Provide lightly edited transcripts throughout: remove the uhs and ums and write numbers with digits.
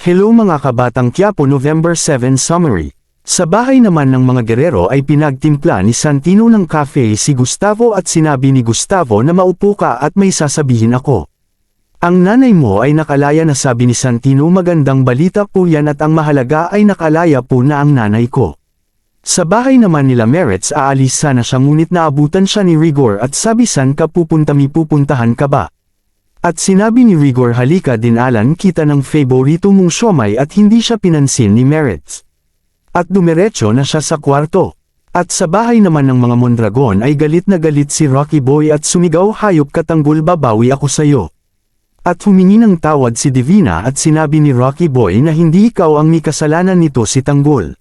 Hello mga kabatang Quiapo November 7 Summary. Sa bahay naman ng mga gerero ay pinagtimpla ni Santino ng cafe si Gustavo at sinabi ni Gustavo na maupo ka at may sasabihin ako. Ang nanay mo ay nakalaya na, sabi ni Santino. Magandang balita po yan at ang mahalaga ay nakalaya po na ang nanay ko. Sa bahay naman nila Merits aalis sana siya ngunit naabutan siya ni Rigor at sabi, san ka pupuntahan ka ba? At sinabi ni Rigor, halika din Alan, kita ng favorito mong siomay, at hindi siya pinansin ni Merits. At dumiretso na siya sa kwarto. At sa bahay naman ng mga Mondragon ay galit na galit si Rocky Boy at sumigaw, hayop ka Tanggol, babawi ako sayo. At humingi ng tawad si Divina at sinabi ni Rocky Boy na hindi ikaw ang may kasalanan nito, si Tanggol.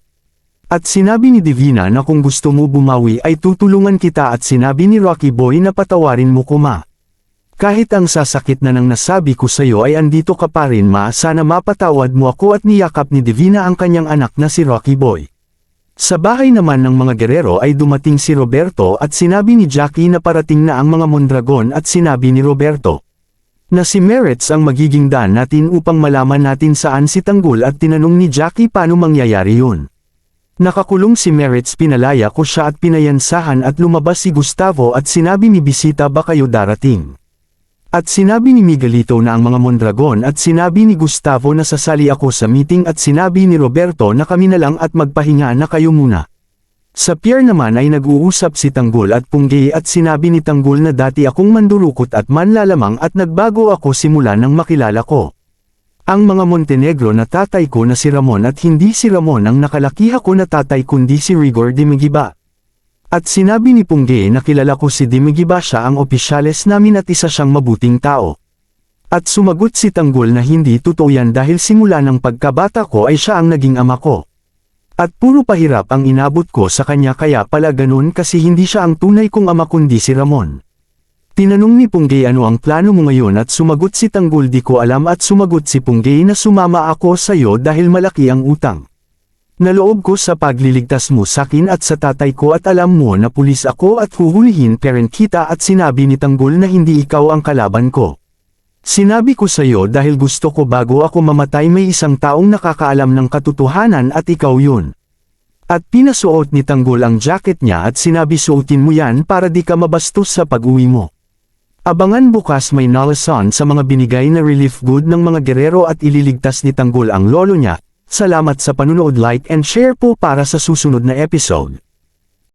At sinabi ni Divina na kung gusto mo bumawi ay tutulungan kita, at sinabi ni Rocky Boy na patawarin mo ko, ma. Kahit ang sasakit na nang nasabi ko sayo ay andito ka pa rin, ma, sana mapatawad mo ako, at niyakap ni Divina ang kanyang anak na si Rocky Boy. Sa bahay naman ng mga gerero ay dumating si Roberto at sinabi ni Jackie na parating na ang mga Mondragon, at sinabi ni Roberto na si Merits ang magiging daan natin upang malaman natin saan si Tanggol, at tinanong ni Jackie paano mangyayari yun. Nakakulong si Merits, pinalaya ko siya at pinayansahan, at lumabas si Gustavo at sinabi ni bisita ba kayo darating? At sinabi ni Miguelito na ang mga Mondragon, at sinabi ni Gustavo na sasali ako sa meeting, at sinabi ni Roberto na kami na lang at magpahinga na kayo muna. Sa pier naman ay nag-uusap si Tanggol at Punggay, at sinabi ni Tanggol na dati akong mandurukot at manlalamang at nagbago ako simula nang makilala ko ang mga Montenegro na tatay ko na si Ramon, at hindi si Ramon ang nakalakiha ko na tatay kundi si Rigor Dimigiba. At sinabi ni Punggay na kilala ko si Dimigiba, siya ang opisyales namin at isa siyang mabuting tao. At sumagot si Tanggol na hindi totoo yan dahil simula ng pagkabata ko ay siya ang naging ama ko. At puro pahirap ang inabot ko sa kanya, kaya pala ganun, kasi hindi siya ang tunay kong ama kundi si Ramon. Tinanong ni Punggay, ano ang plano mo ngayon, at sumagot si Tanggol, di ko alam, at sumagot si Punggay na sumama ako sayo dahil malaki ang utang naloob ko sa pagliligtas mo sakin at sa tatay ko, at alam mo na pulis ako at huhulihin parent kita, at sinabi ni Tanggol na hindi ikaw ang kalaban ko. Sinabi ko sayo dahil gusto ko bago ako mamatay may isang taong nakakaalam ng katotohanan, at ikaw yun. At pinasuot ni Tanggol ang jacket niya at sinabi, suotin mo yan para di ka mabastos sa pag-uwi mo. Abangan bukas, may nalasan sa mga binigay na relief good ng mga gerero at ililigtas ni Tanggol ang lolo niya. Salamat sa panunood, like and share po para sa susunod na episode.